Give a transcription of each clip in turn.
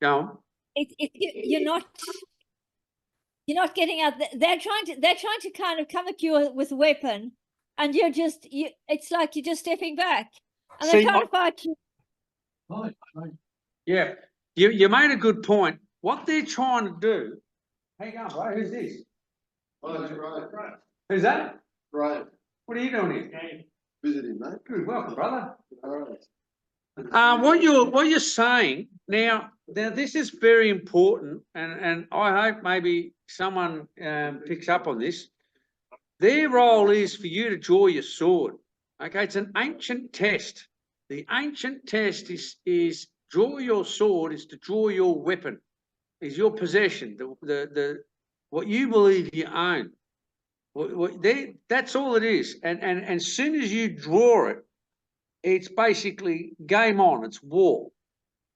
Go on. You're not getting out. They're trying to kind of come at you with a weapon, and you're just it's like you're just stepping back, and they can't fight you. Right. Yeah, you made a good point. What they're trying to do. Hang on, bro. Who's this? Oh, it's Brian. Who's that? Brian. What are you doing here? Visiting, mate. Good, welcome, brother. All right. What you're saying now this is very important, and I hope maybe someone picks up on this. Their role is for you to draw your sword. Okay, it's an ancient test. The ancient test is draw your sword, is to draw your weapon, is your possession, the what you believe you own. That's all it is. And as soon as you draw it, it's basically game on. It's war.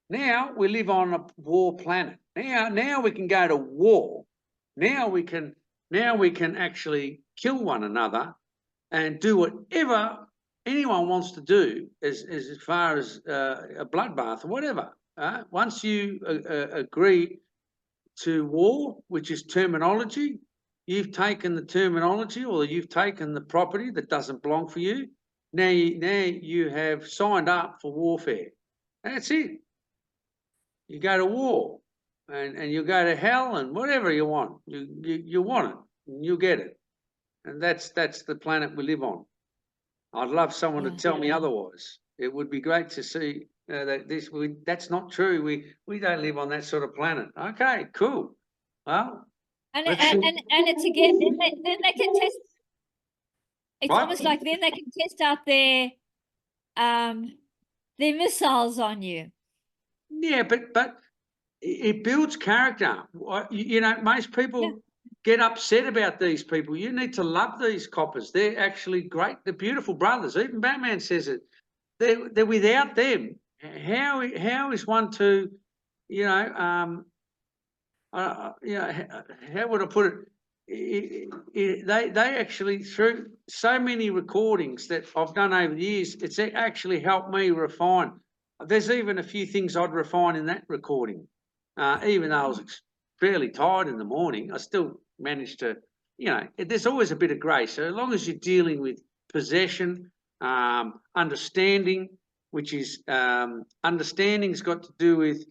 Now we live on a war planet. Now we can go to war. Now we can actually kill one another and do whatever anyone wants to do as far as a bloodbath or whatever. Once you agree to war, which is terminology, you've taken the terminology, or you've taken the property that doesn't belong for you. Now you have signed up for warfare. That's it. You go to war, and you go to hell, and whatever you want, you want it, and you'll get it. And that's the planet we live on. I'd love someone to tell me otherwise. It would be great to see that that's not true. We don't live on that sort of planet. Okay, cool. Well, and it's again. Then they can test. It's right? Almost like then they can test out their missiles on you. Yeah, but it builds character. You know, most people get upset about these people. You need to love these coppers. They're actually great. They're beautiful brothers. Even Batman says it. They're without them. How is one to, how would I put it? They actually, through so many recordings that I've done over the years, it's actually helped me refine. There's even a few things I'd refine in that recording. Even though I was fairly tired in the morning, I still managed to, there's always a bit of grace. So as long as you're dealing with possession, understanding, which is understanding's got to do with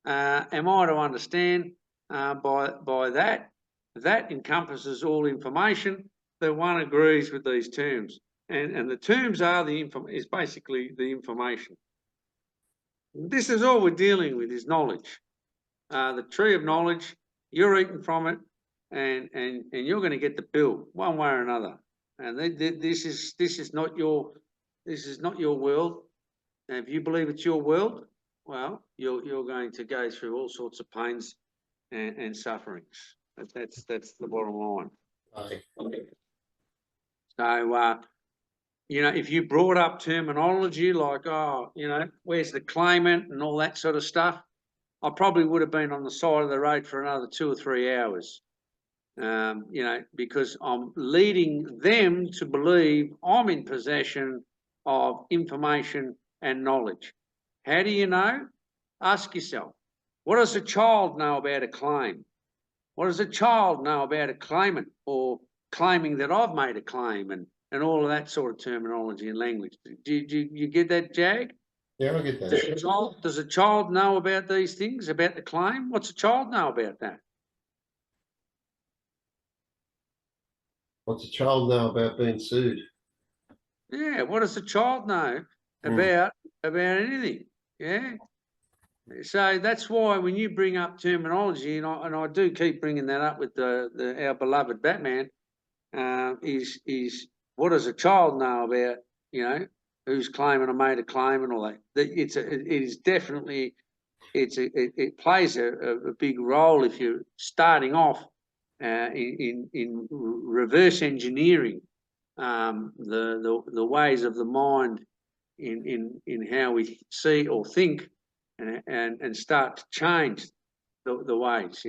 am I to understand by that? That encompasses all information. That one agrees with these terms, and the terms are is basically the information. This is all we're dealing with, is knowledge. The tree of knowledge, you're eating from it, and you're going to get the bill one way or another. And this is not your world. And if you believe it's your world, well, you're going to go through all sorts of pains and sufferings. That's the bottom line. Okay. So if you brought up terminology like, where's the claimant and all that sort of stuff, I probably would have been on the side of the road for another 2 or 3 hours, because I'm leading them to believe I'm in possession of information and knowledge. How do you know? Ask yourself, what does a child know about a claim? What does a child know about a claimant, or claiming that I've made a claim, and all of that sort of terminology and language? Do you get that, Jag? Yeah, I get that. Does a child know about these things, about the claim? What's a child know about that? What's a child know about being sued? Yeah, what does a child know about anything? Yeah. So that's why when you bring up terminology, and I do keep bringing that up with our beloved Batman, is what does a child know about, who's claiming I made a claim and all that? It plays a big role if you're starting off in reverse engineering the ways of the mind in how we see or think, and start to change the ways,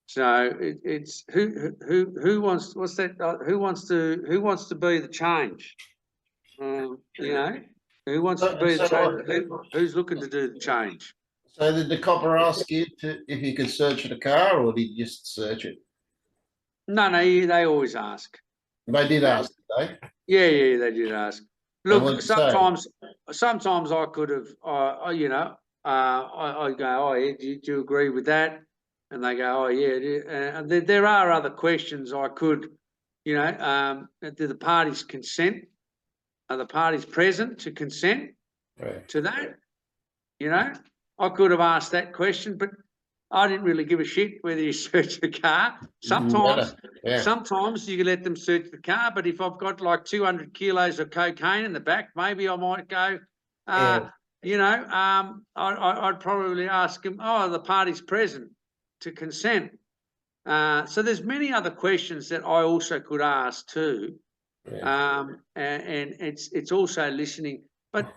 So it's who wants who wants to be the change? Who wants to be the change? Who's looking to do the change? So did the copper ask you if you could search the car, or did you just search it? No, they always ask. They did ask, did they? Yeah, they did ask. And Look, what'd you say? sometimes I could have, I go, oh, yeah, do you agree with that? And they go, oh, yeah. And there are other questions I could, do the parties consent? Are the parties present to consent to that? I could have asked that question, but I didn't really give a shit whether you search the car. Sometimes you can let them search the car, but if I've got like 200 kilos of cocaine in the back, maybe I might go, I'd probably ask them, oh, the party's present to consent. So there's many other questions that I also could ask too. And it's also listening.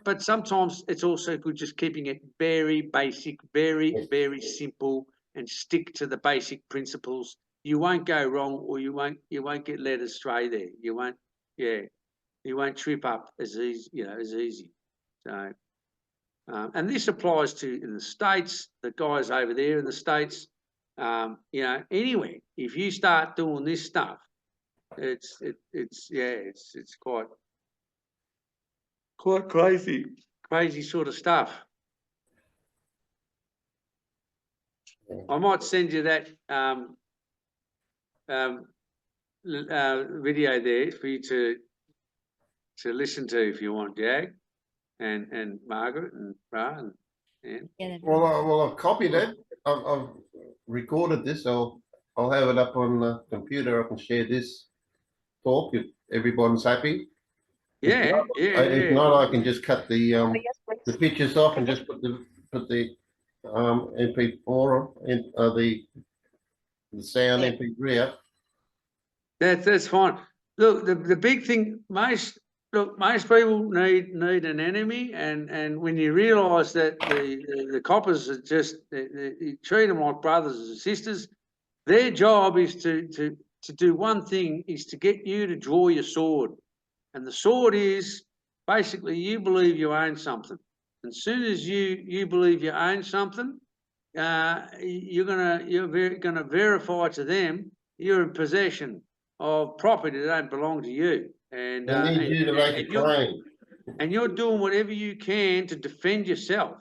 But sometimes it's also good just keeping it very basic, very, very simple, and stick to the basic principles. You won't go wrong, or you won't get led astray there. You won't trip up as easy. So, and this applies to in the States, the guys over there in the States, anywhere. If you start doing this stuff, it's quite crazy sort of stuff. I might send you that video there for you to listen to if you want, Jag, and Margaret and Ra and Well, I've copied it. I've recorded this. I'll have it up on the computer. I can share this talk if everyone's happy. If not, I can just cut the pictures off and just put the MP4 in the sound MP3 up. That's fine. Look, the big thing, most people need an enemy, and when you realise that the coppers are just you treat them like brothers and sisters, their job is to do one thing, is to get you to draw your sword. And the sword is basically you believe you own something. And as soon as you believe you own something, you're gonna verify to them you're in possession of property that don't belong to you. And they need you to make a claim. And you're doing whatever you can to defend yourself.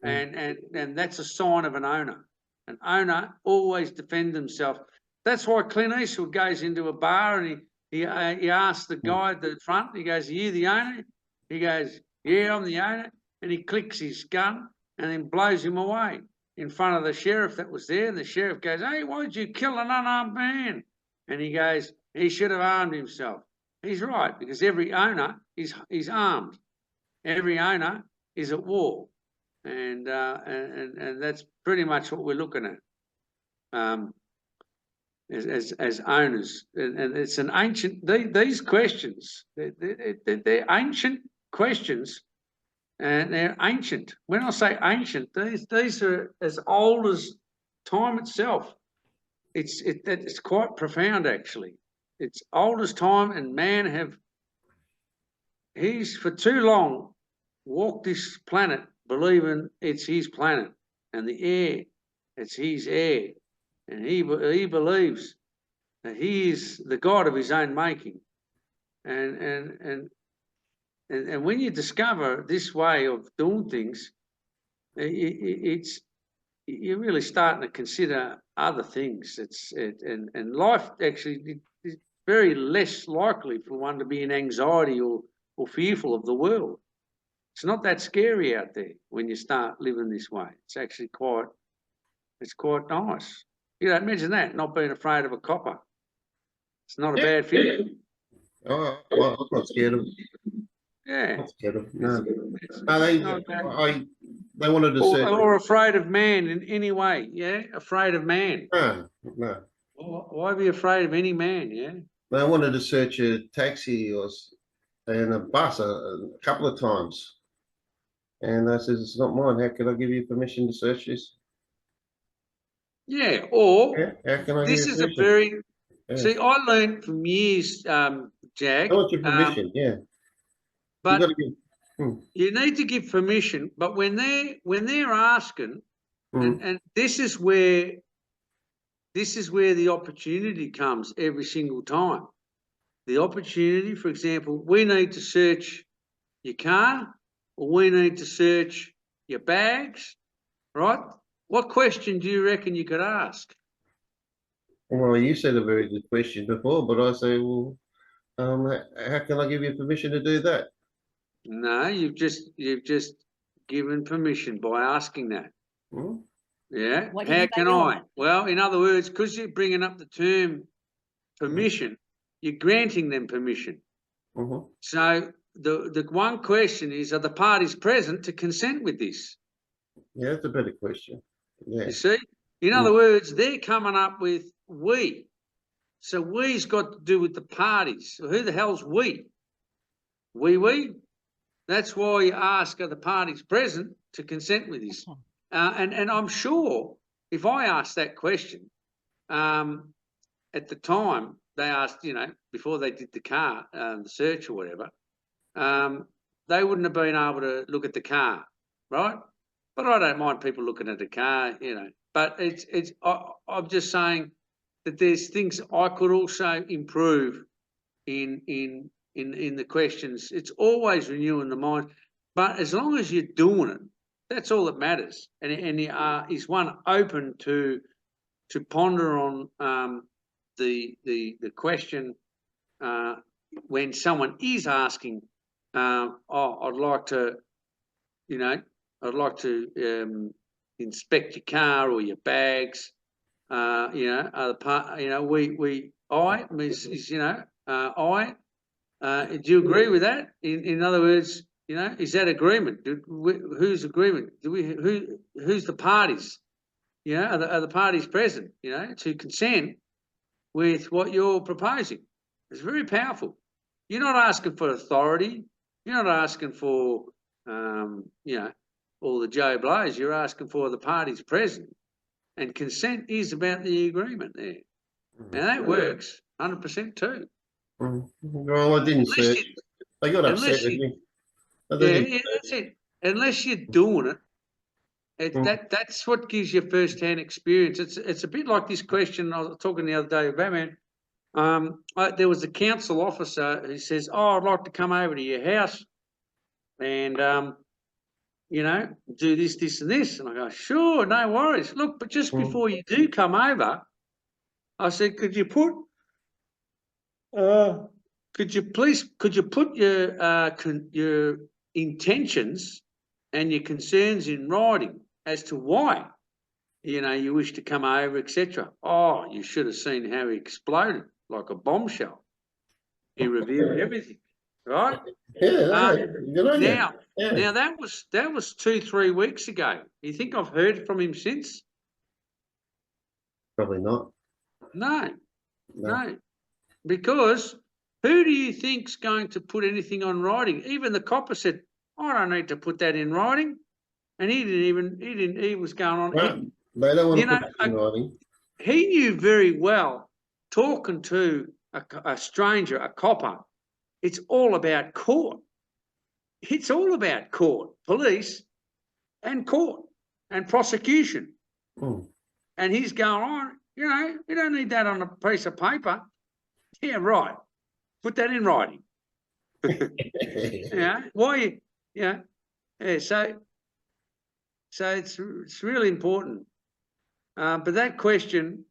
And that's a sign of an owner. An owner always defends himself. That's why Clint Eastwood goes into a bar and he asks the guy at the front, he goes, are you the owner? He goes, yeah, I'm the owner. And he clicks his gun and then blows him away in front of the sheriff that was there. And the sheriff goes, hey, why did you kill an unarmed man? And he goes, he should have armed himself. He's right, because every owner is armed. Every owner is at war. And that's pretty much what we're looking at. As owners, and it's an ancient. These questions, they're ancient questions, and they're ancient. When I say ancient, these are as old as time itself. It's quite profound, actually. It's old as time, and man he's for too long walked this planet believing it's his planet, and the air, it's his air. And he believes that he is the God of his own making. And when you discover this way of doing things, you're really starting to consider other things. And life actually is very less likely for one to be in anxiety or fearful of the world. It's not that scary out there when you start living this way. It's actually quite nice. Imagine that, not being afraid of a copper. It's not a bad feeling. Oh, well, I'm not scared of. Yeah. Not scared of. No. They wanted to say. Or afraid of man in any way. Yeah, afraid of man. No. Why be afraid of any man? Yeah. They wanted to search a taxi and a bus a couple of times, and I says, "It's not mine. How can I give you permission to search this?" Yeah, or how can I this give is you a very. Yeah. See, I learned from years, Jag. I want your permission, yeah. But You need to give permission, but when they're asking, and this is where the opportunity comes every single time. The opportunity, for example, we need to search your car, or we need to search your bags, right? What question do you reckon you could ask? Well, you said a very good question before, but I say, well, how can I give you permission to do that? No, you've just given permission by asking that. Yeah. How can I? Well, in other words, because you're bringing up the term permission, you're granting them permission. So the one question is, are the parties present to consent with this? Yeah, that's a better question. Yeah. You see? In other words, they're coming up with we. So we's got to do with the parties. So who the hell's we? We? That's why you ask, are the parties present to consent with this? And I'm sure if I asked that question, at the time they asked, before they did the car, the search or whatever, they wouldn't have been able to look at the car, right? But I don't mind people looking at the car, But I'm just saying that there's things I could also improve in the questions. It's always renewing the mind, but as long as you're doing it, that's all that matters. And is one open to ponder on the question when someone is asking, I'd like to, inspect your car or your bags. Other part, do you agree with that? In other words, is that agreement? Whose agreement? Who's the parties? Are the parties present? To consent with what you're proposing? It's very powerful. You're not asking for authority. You're not asking for all the Joe Blows. You're asking for the parties present, and consent is about the agreement there. Now that works 100% too. Well, I didn't search. They got upset with me. Yeah, that's it. Unless you're doing it, that's what gives you first-hand experience. It's a bit like this question I was talking the other day about, man. There was a council officer who says, I'd like to come over to your house and do this, this, and this. And I go, sure, no worries. Look, but just before you do come over, I said, could you put your intentions and your concerns in writing as to why, you wish to come over, etc. Oh, you should have seen how he exploded like a bombshell. He revealed everything, right? Yeah. Now that was 2-3 weeks ago. You think I've heard from him since? Probably not. No. Because who do you think's going to put anything on writing? Even the copper said, I don't need to put that in writing. And he was going on. Well, they don't want to put it in writing. He knew very well, talking to a stranger, a copper, it's all about court. It's all about court, police and court and prosecution. And he's going on, you don't need that on a piece of paper. Yeah, right. Put that in writing. Why? Yeah. So it's really important. But that question,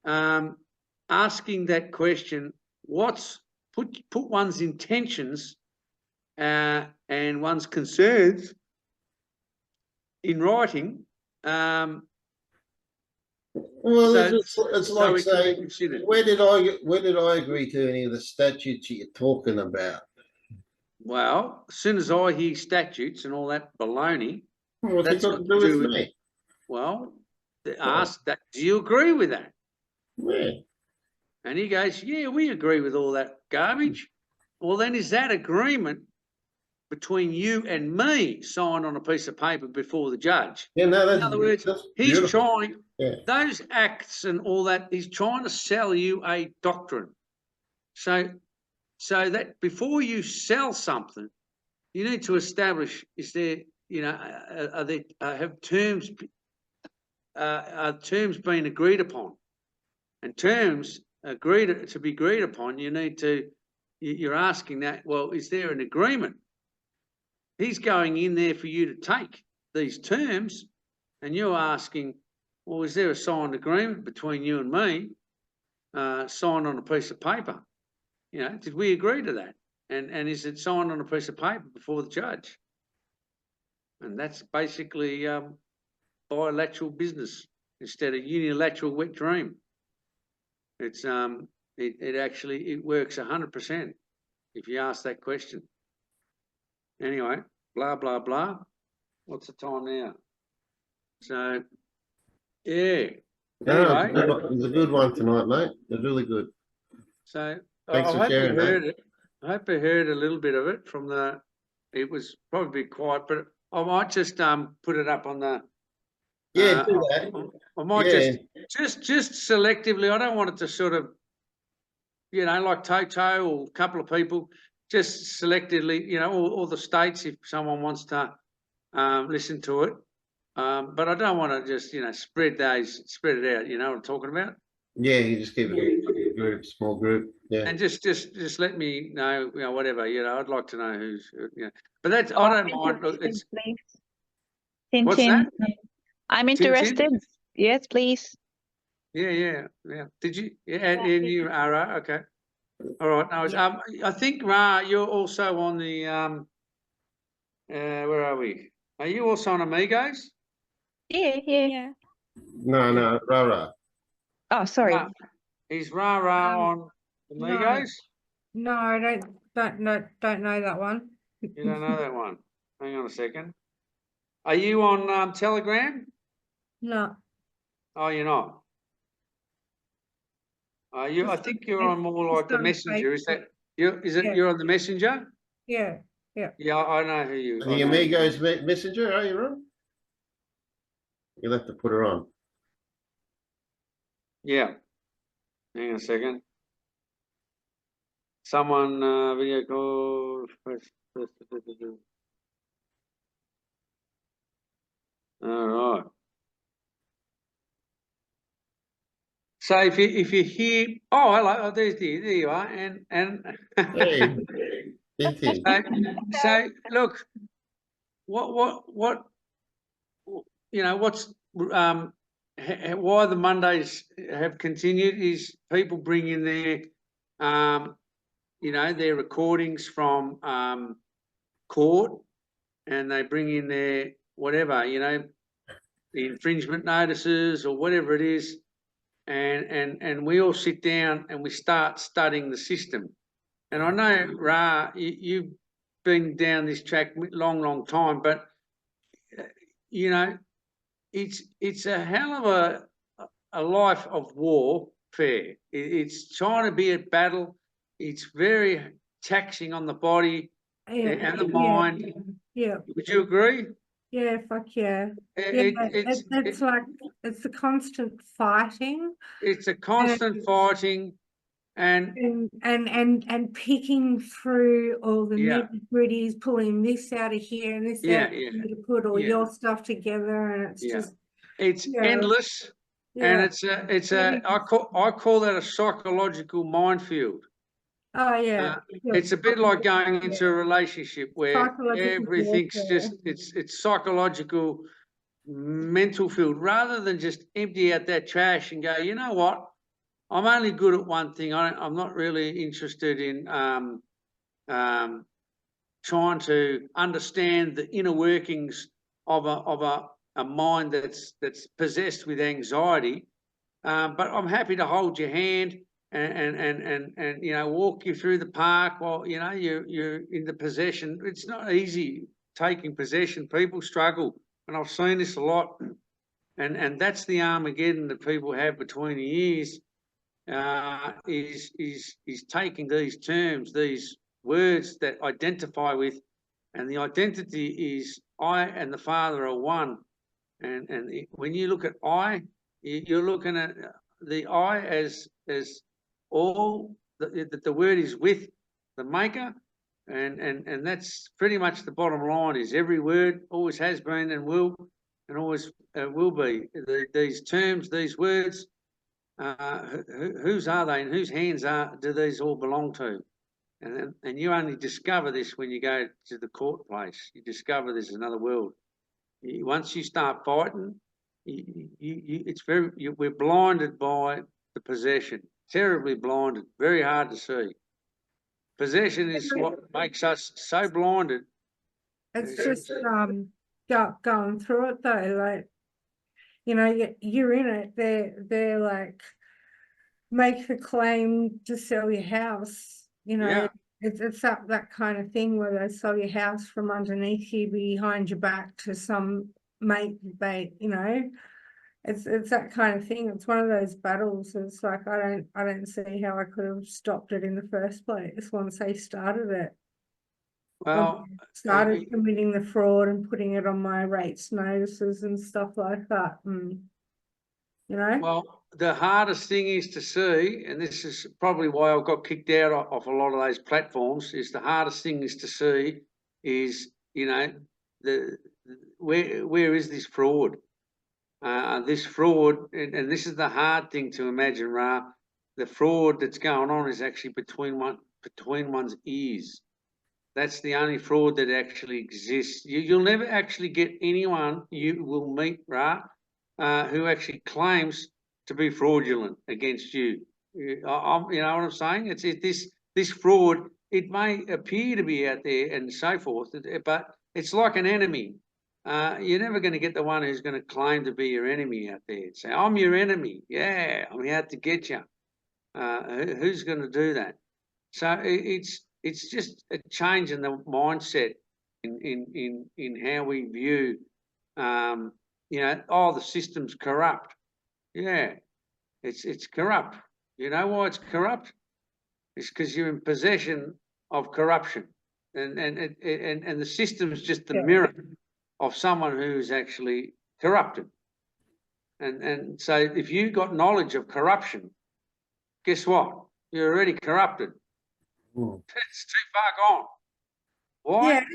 asking that question, put one's intentions and one's concerns in writing. Well, it's like saying, where did I agree to any of the statutes you're talking about? Well, as soon as I hear statutes and all that baloney, what's it got to do with me? Well, ask that. Do you agree with that? Yeah. And he goes, yeah, we agree with all that garbage. Well, then is that agreement between you and me signed on a piece of paper before the judge? Yeah, no, in other words, he's beautiful. trying, those acts and all that, he's trying to sell you a doctrine. So that before you sell something, you need to establish, is there, you know, are there, are terms being agreed upon? And terms to be agreed upon, you need to, you're asking that, well, is there an agreement? He's going in there for you to take these terms, and you're asking, well, is there a signed agreement between you and me, signed on a piece of paper? You know, did we agree to that? And is it signed on a piece of paper before the judge? And that's basically bilateral business instead of unilateral wet dream. It's it actually works 100% if you ask that question. Anyway, blah blah blah. What's the time now? So, yeah. No, Anyway, it was a good one tonight, mate. It was really good. so Thanks I for hope sharing, you heard mate. it. I hope you heard a little bit of it from the. It was probably quiet, but I might just put it up on the. Yeah, do that. I might Yeah. just selectively. I don't want it to sort of, you know, like Toto or a couple of people, just selectively, you know, all the states if someone wants to listen to it. But I don't want to just, you know, spread it out. You know what I'm talking about? Yeah, you just keep it a group, small group. Yeah. And just let me know, you know, whatever. You know, I'd like to know who's, you know. But that's I don't mind. Look, it's Tin what's Tin. that? I'm Tin Tin? interested. Yes, please. Yeah. Did you? Yeah, and you are okay. All right. No, Yeah. I think Ra, you're also on the where are we? Are you also on Amigos? Yeah. Yeah. No, rah. Oh, sorry. Ra, is Ra on no. Amigos? No, I don't know that one. You don't know that one. Hang on a second. Are you on Telegram? No. Oh, you're not. You? I Just think on- you're on more like just the on Messenger. Is that Facebook. you? Is it Yeah. you're on the Messenger? Yeah. Yeah, I know who you. I The know. Amigos Messenger, are you on? You'll have to put her on. Yeah. Hang on a second. Someone video call. All right. So if you hear, oh hello, oh, there you are, and Hey, Tintin. so look, what you know, what's why the Mondays have continued is people bring in their you know, their recordings from court, and they bring in their whatever, you know, the infringement notices or whatever it is, and we all sit down and we start studying the system. And I know, Ra, you've been down this track long time, but you know, it's a hell of a life of warfare. It's trying to be at battle. It's very taxing on the body and the mind. Yeah. Would you agree? Yeah, fuck yeah. It's like it's a constant fighting. It's a constant fighting, and picking through all the Yeah. nitty-gritties, pulling this out of here and this out of here to put all your stuff together, and it's just it's endless. yeah. And it's a I call that a psychological minefield. Oh yeah. It's a bit like going into a relationship where Psychological everything's warfare. just it's psychological mental field, rather than just empty out that trash and go, you know what, I'm only good at one thing. I'm not really interested in trying to understand the inner workings of a mind that's possessed with anxiety. But I'm happy to hold your hand and you know, walk you through the park while you know you're in the possession. It's not easy taking possession. People struggle, and I've seen this a lot. And that's the Armageddon that people have between the ears. Is taking these terms, these words that identify with, and the identity is I and the Father are one. And when you look at I, you're looking at the I as all the word is with the Maker, And that's pretty much the bottom line. Is every word always has been and always will be. These terms, these words, whose are they and whose hands do these all belong to? And you only discover this when you go to the court place. You discover there's another world. Once you start fighting, we're blinded by the possession, terribly blinded, very hard to see. Possession is what makes us so blinded. It's just going through it though, like, you know, you're in it. They're like, make the claim to sell your house. You know, Yeah. it's that kind of thing where they sell your house from underneath you, behind your back to some mate. You know, it's that kind of thing. It's one of those battles. It's like I don't see how I could have stopped it in the first place once they started it. Well, Started committing the fraud and putting it on my rates notices and stuff like that. You know? well, the hardest thing is to see, and this is probably why I got kicked out of a lot of those platforms, is the hardest thing is to see is, you know, where is this fraud? This fraud, and this is the hard thing to imagine, Ra. The fraud that's going on is actually between one's ears. That's the only fraud that actually exists. You'll never actually get anyone you will meet, Ra, who actually claims to be fraudulent against you. You know what I'm saying? It's this fraud. It may appear to be out there and so forth, but it's like an enemy. You're never going to get the one who's going to claim to be your enemy out there and say, "I'm your enemy. Yeah, I'm out to get you." Who's going to do that? So it's just a change in the mindset in how we view. You know, the system's corrupt. Yeah, it's corrupt. You know why it's corrupt? It's because you're in possession of corruption, and the system's just the mirror of someone who's actually corrupted. And so if you got knowledge of corruption, guess what? You're already corrupted. It's too far gone. Why?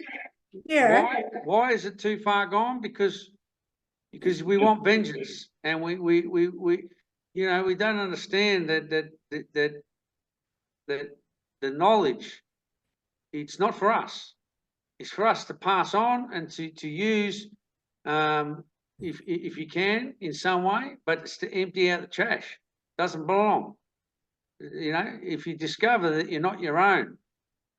Yeah. Why is it too far gone? Because we want vengeance, and we you know, we don't understand that the knowledge, it's not for us. It's for us to pass on and to use, if you can in some way, but it's to empty out the trash. Doesn't belong. You know, if you discover that you're not your own,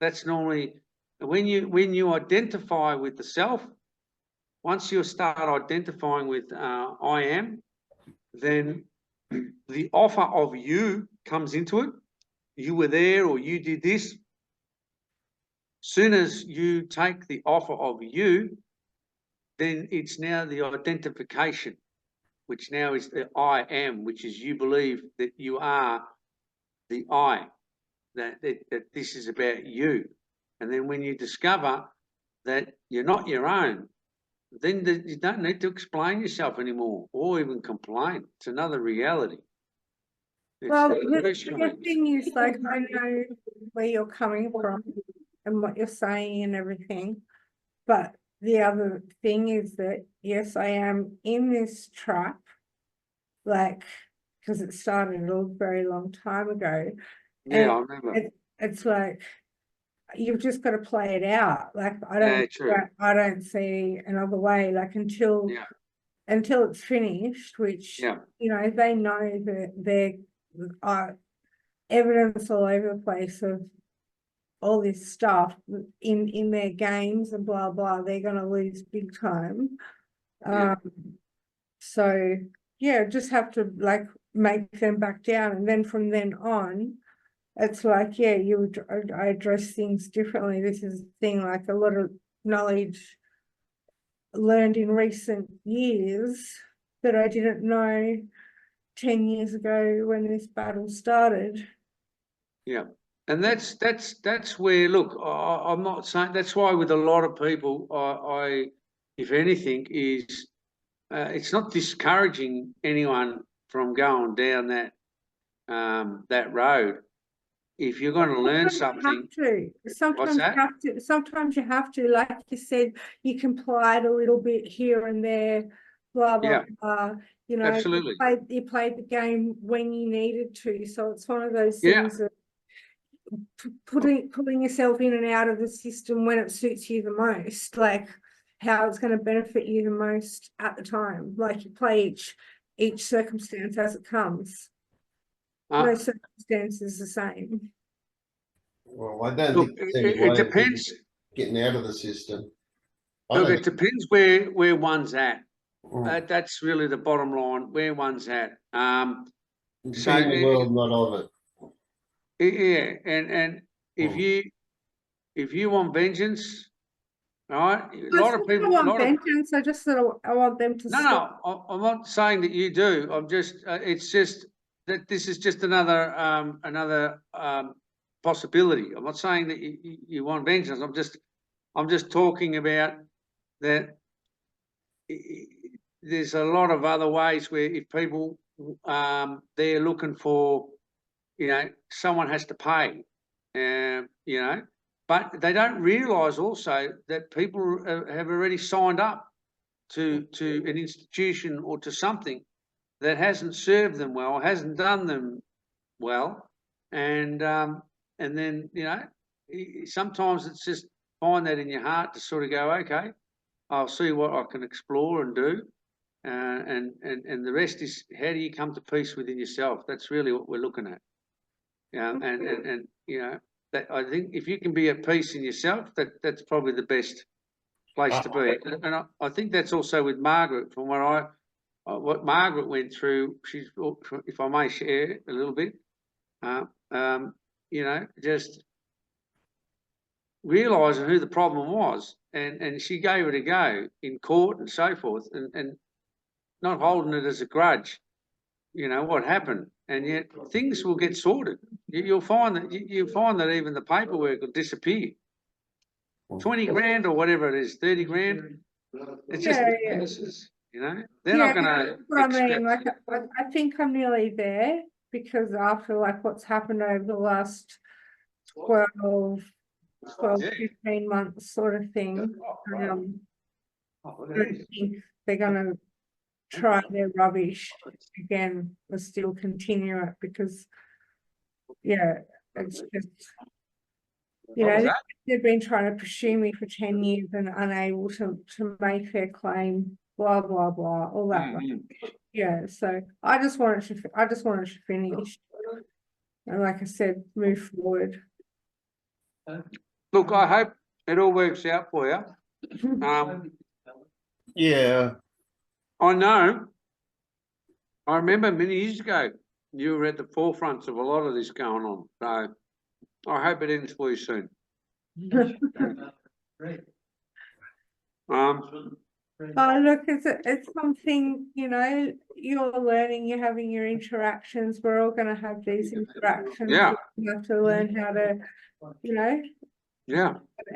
that's normally when you identify with the self. Once you start identifying with I am, then the offer of you comes into it. You were there, or you did this. Soon as you take the offer of you, then it's now the identification, which now is the I am, which is you believe that you are the I, that this is about you. And then when you discover that you're not your own, then you don't need to explain yourself anymore or even complain. It's another reality. Well, the thing is, like, I know where you're coming from and what you're saying and everything, but the other thing is that, yes, I am in this trap, like, because it started a very long time ago. Yeah, I remember. It's like, you've just got to play it out. Like, I don't see another way, like, until it's finished, which, you know, they know that there are evidence all over the place of all this stuff in their games and blah blah. They're going to lose big time. So yeah, just have to, like, make them back down, and then from then on, it's like, yeah, I address things differently. This is the thing, like, a lot of knowledge learned in recent years that I didn't know 10 years ago when this battle started. Yeah. And that's where, look, I'm not saying, that's why with a lot of people, I if anything, is it's not discouraging anyone from going down that road. if you're going to learn Sometimes something, you have to. Sometimes you that? have to. Sometimes you have to. Like you said, you can apply it a little bit here and there. Blah blah Yeah. blah. You know, Absolutely. you played the game when you needed to. So it's one of those Yeah. things that putting yourself in and out of the system when it suits you the most, like how it's going to benefit you the most at the time. Like you play each circumstance as it comes. No circumstance is the same. Well, I don't Look, think there's any it way of depends. getting out of the system. I Look, don't it depends where one's at. Mm. That's really the bottom line, where one's at. Be So in the world, not of it. yeah, and if you want vengeance, right? A lot of people. I want vengeance. I just sort of I want them to stop. No, I'm not saying that you do. I'm just. It's just that this is just another possibility. I'm not saying that you want vengeance. I'm just talking about that. There's a lot of other ways where if people they're looking for, someone has to pay, but they don't realise also that people have already signed up to an institution or to something that hasn't served them well, hasn't done them well, and then sometimes it's just find that in your heart to sort of go, okay, I'll see what I can explore and do, and the rest is how do you come to peace within yourself? That's really what we're looking at, and that I think if you can be at peace in yourself, that's probably the best place to be. And I think that's also with Margaret, from what Margaret went through. She's, if I may share a little bit, just realising who the problem was, and she gave it a go in court and so forth, and not holding it as a grudge, what happened, and yet things will get sorted. You'll find that even the paperwork will disappear. 20 grand or whatever it is, 30 grand. It's just businesses, they're not going to. I mean, like I think I'm nearly there, because after like what's happened over the last 12, 15 months sort of thing, I don't think they're going to try their rubbish again or still continue it, because it's just, they've been trying to pursue me for 10 years and unable to make their claim, blah blah blah, all that. So I just wanted to finish, and like I said, move forward. Look, I hope it all works out for you. Yeah. I know. I remember many years ago, you were at the forefront of a lot of this going on. So I hope it ends for you soon. Look, it's something, you're learning, you're having your interactions. We're all going to have these interactions. Yeah. You have to learn how to,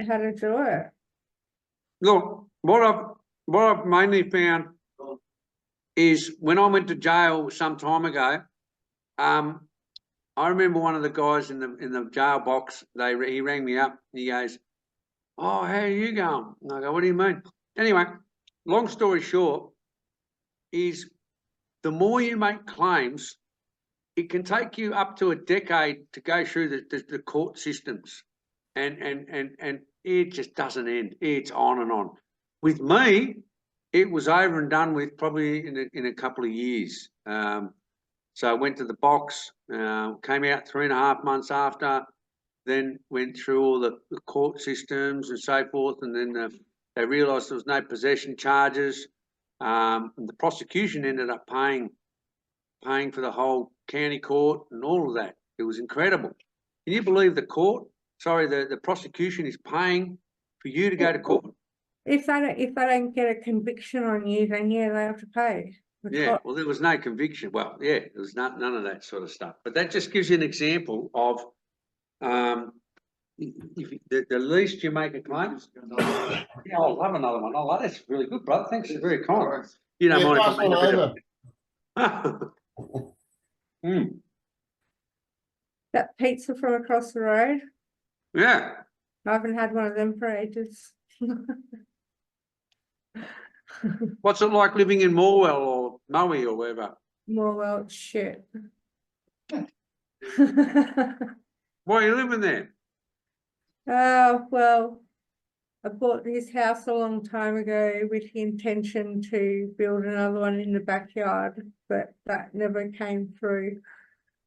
how to do it. Look, what I've mainly found is when I went to jail some time ago, I remember one of the guys in the jail box. He rang me up and he goes, "Oh, how are you going?" And I go, "What do you mean?" Anyway, long story short, is the more you make claims, it can take you up to a decade to go through the court systems, and it just doesn't end. It's on and on. With me, it was over and done with probably in a couple of years. So I went to the box, came out 3.5 months after, then went through all the court systems and so forth, and then they realised there was no possession charges. And the prosecution ended up paying for the whole county court and all of that. It was incredible. Can you believe the prosecution is paying for you to go to court? If they don't get a conviction on you, then they have to pay. Well, there was no conviction. Well, there was none of that sort of stuff. But that just gives you an example of if the least you make a claim. Yeah, I'll have another one. Oh, that's really good, brother. Thanks. You're very kind. You don't mind if I make a bit of... That pizza from across the road. Yeah. I haven't had one of them for ages. What's it like living in Morwell or Moe or wherever? More well, shit. Why are you living there? Oh, well, I bought this house a long time ago with the intention to build another one in the backyard, but that never came through.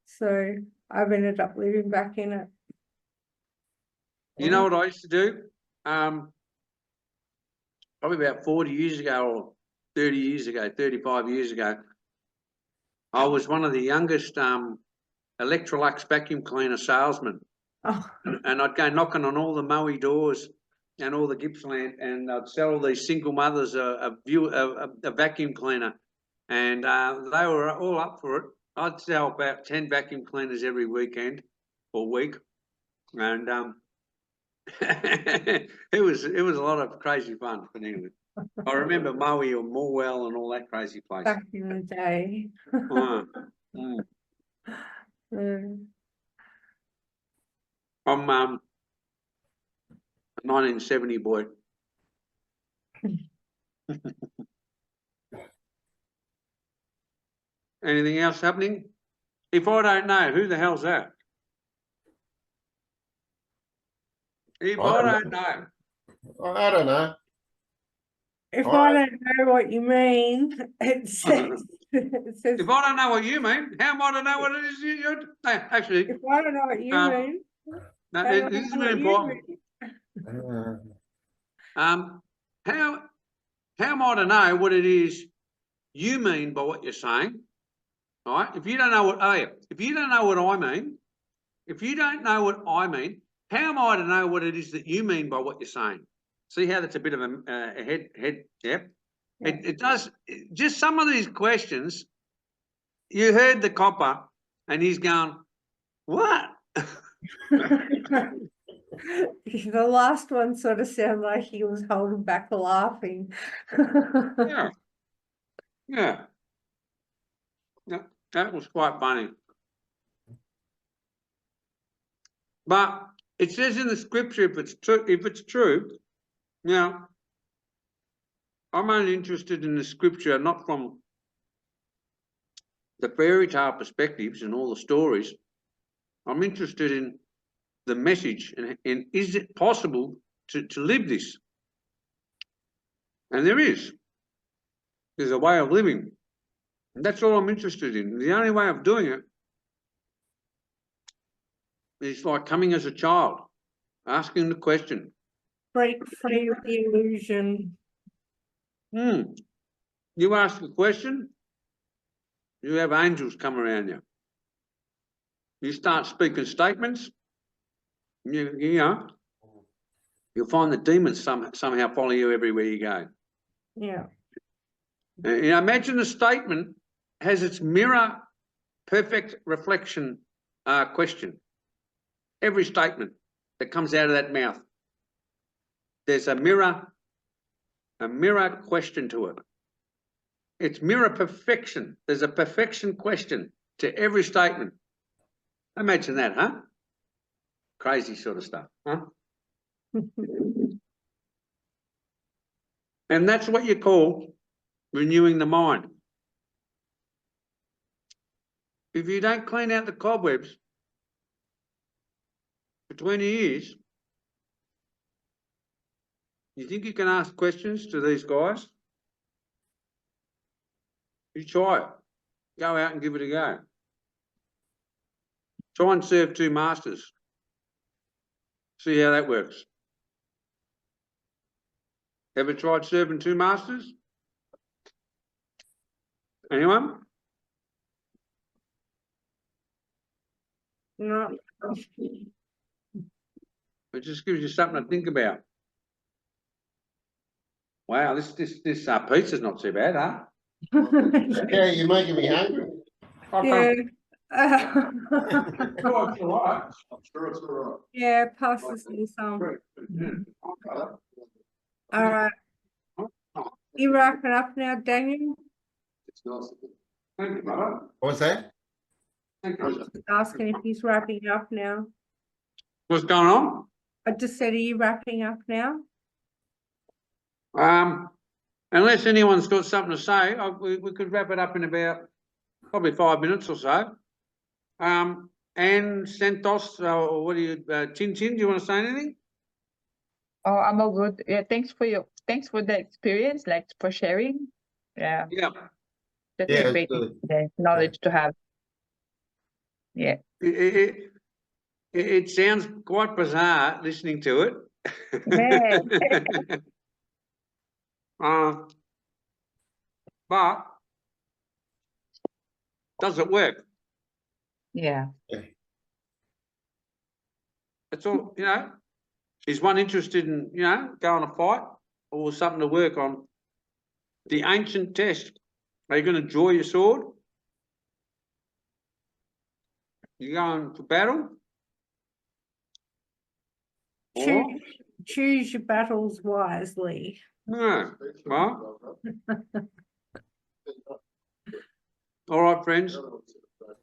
So I've ended up living back in it. You know what I used to do? Probably about 40 years ago or 30 years ago, 35 years ago, I was one of the youngest Electrolux vacuum cleaner salesmen. Oh, And I'd go knocking on all the Moe doors and all the Gippsland, and I'd sell all these single mothers a vacuum cleaner, and they were all up for it. I'd sell about 10 vacuum cleaners every weekend or week, and it was a lot of crazy fun. But anyway, I remember Moe or Morwell and all that crazy place. back in the day. Mm. I'm a 1970 boy. Anything else happening? If I don't know, who the hell's that? If I don't know. I don't know. If Oh. I don't know what you mean, it says, If I don't know what you mean, how am I to know what it is you're no, actually, if I don't know what you mean, no, how do I this is know very what you important. mean? How am I to know what it is you mean by what you're saying? All right. If you don't know what I mean, if you don't know what I mean, how am I to know what it is that you mean by what you're saying? See how that's a bit of a head, yep. Yeah. It does, just some of these questions, you heard the copper and he's going, what? The last one sort of sounded like he was holding back laughing. Yeah. Yeah. Yeah, that was quite funny. But it says in the scripture, if it's true, now I'm only interested in the scripture, not from the fairy tale perspectives and all the stories. I'm interested in the message and is it possible to live this? And there is. There's a way of living. And that's all I'm interested in. The only way of doing it is like coming as a child, asking the question. Break free of the illusion. You ask a question, you have angels come around you. You start speaking statements, you know, you'll find the demons somehow follow you everywhere you go. Yeah. You know, imagine the statement has its mirror perfect reflection question. Every statement that comes out of that mouth, there's a mirror question to it. It's mirror perfection. There's a perfection question to every statement. Imagine that, huh? Crazy sort of stuff, huh? And that's what you call renewing the mind. If you don't clean out the cobwebs for 20 years, you think you can ask questions to these guys? You try it. Go out and give it a go. Try and serve two masters. See how that works. Ever tried serving two masters? Anyone? No. It just gives you something to think about. Wow, this pizza's not too bad, huh? Okay, you're making me hungry. Yeah. Oh, it's all right. I'm sure it's all right. Yeah, pass us some. All right. You wrapping up now, Daniel? What was that? Asking if he's wrapping up now. What's going on? I just said, are you wrapping up now? Unless anyone's got something to say, we could wrap it up in about probably 5 minutes or so. And Santos, or what do you, Chin, do you want to say anything? Oh, I'm all good. Yeah, thanks for the experience, like for sharing. Yeah. Yeah. That's Yeah, a it's great good. knowledge to have. Yeah. It sounds quite bizarre listening to it. Yeah. But does it work? Yeah. That's all, you know. Is one interested in, you know, going to fight or something to work on? The ancient test. Are you going to draw your sword? You going for battle? Or Choose your battles wisely. no? Well, all right, friends. All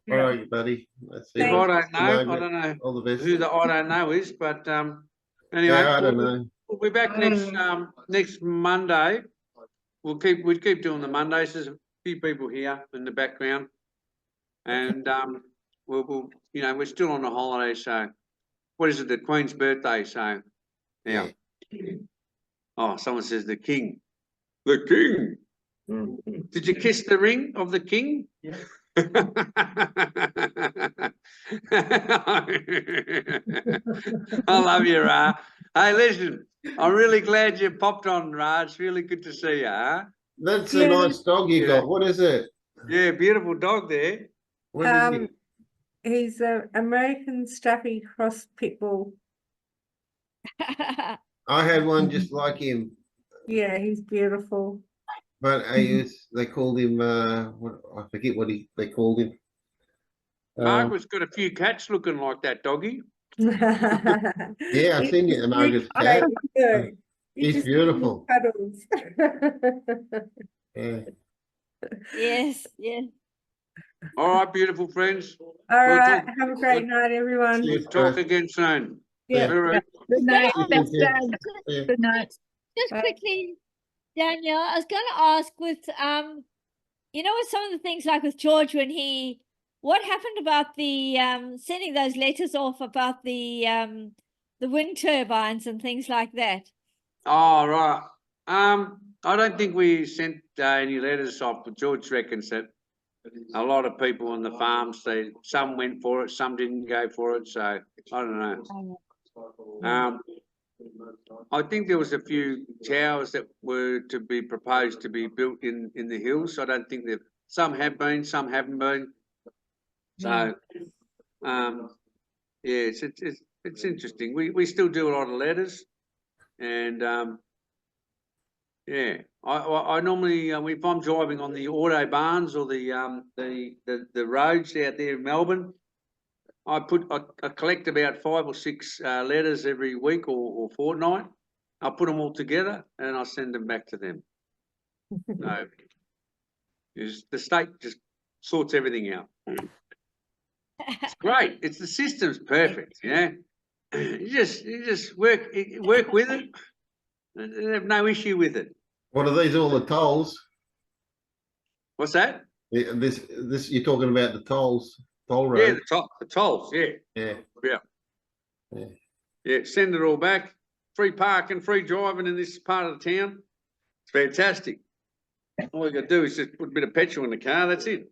right, buddy. Let's see. If Thanks. I don't know All the best. who the I don't know is, but anyway, Yeah, I don't know. we'll be back next Monday. We'll keep doing the Mondays. There's a few people here in the background, and we'll you know, we're still on the holiday, so what is it? The Queen's birthday, so yeah. Oh, someone says the King. The King. Did you kiss the ring of the King? Yeah. I love you, Ra. Hey, listen, I'm really glad you popped on, Ra. It's really good to see you. Huh? That's a nice dog you got. What is it? Yeah, beautiful dog there. What is it? He's an American Staffy Cross Pit Bull. I had one just like him, Yeah, he's beautiful. but they called him what, I forget what they called him. Margaret's got a few cats looking like that doggy. Yeah, I've seen it, Margaret's cat. He's beautiful. Yeah. Yes, yes. All right, beautiful friends. All right, have a great night, everyone. Cheers, Talk guys. again soon. Yeah. All right. Good night. Yeah. Thanks, Yeah. Dad. Yeah. Good night. Just quickly, Daniel, I was going to ask with, you know, with some of the things like with George when what happened about the sending those letters off about the wind turbines and things like that? Oh, right. I don't think we sent any letters off, but George reckons that a lot of people on the farms, some went for it, some didn't go for it. So I don't know. I think there was a few towers that were to be proposed to be built in the hills. I don't think some have been, some haven't been. So, yeah, it's interesting. We still do a lot of letters, and yeah, I normally if I'm driving on the autobahns or the roads out there in Melbourne, I collect about 5 or 6 letters every week or fortnight. I put them all together and I send them back to them. So the state just sorts everything out. It's great. The system's perfect. Yeah, you just work with it. They have no issue with it. What are these? All the tolls? What's that? Yeah, this you're talking about the toll road? Yeah, the tolls. Yeah. Send it all back. Free parking, free driving in this part of the town. It's fantastic. All you got to do is just put a bit of petrol in the car. That's it.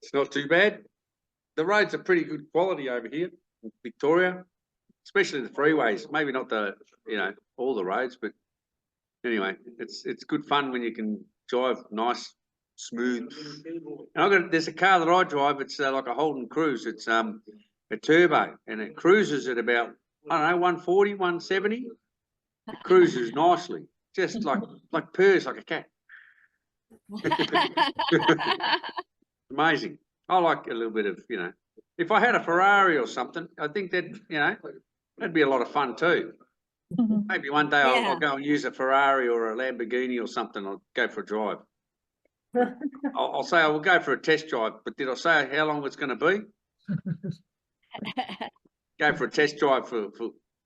It's not too bad. The roads are pretty good quality over here in Victoria, especially the freeways. Maybe not all the roads, but anyway, it's good fun when you can drive nice, smooth. And there's a car that I drive. It's like a Holden Cruise. It's a turbo, and it cruises at about 140, 170. It cruises nicely, just like purrs like a cat. Amazing. I like a little bit of, if I had a Ferrari or something, I think that, that'd be a lot of fun too. Maybe one day I'll go and use a Ferrari or a Lamborghini or something. I'll go for a drive. I'll say I will go for a test drive, but did I say how long it's going to be? Go for a test drive for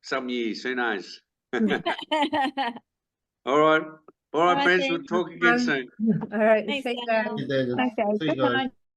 some years, who knows? All right, right, friends, we'll then. talk again soon. All right, Thanks, see you Daniel. See you, Daniel. Okay, See you good guys. night.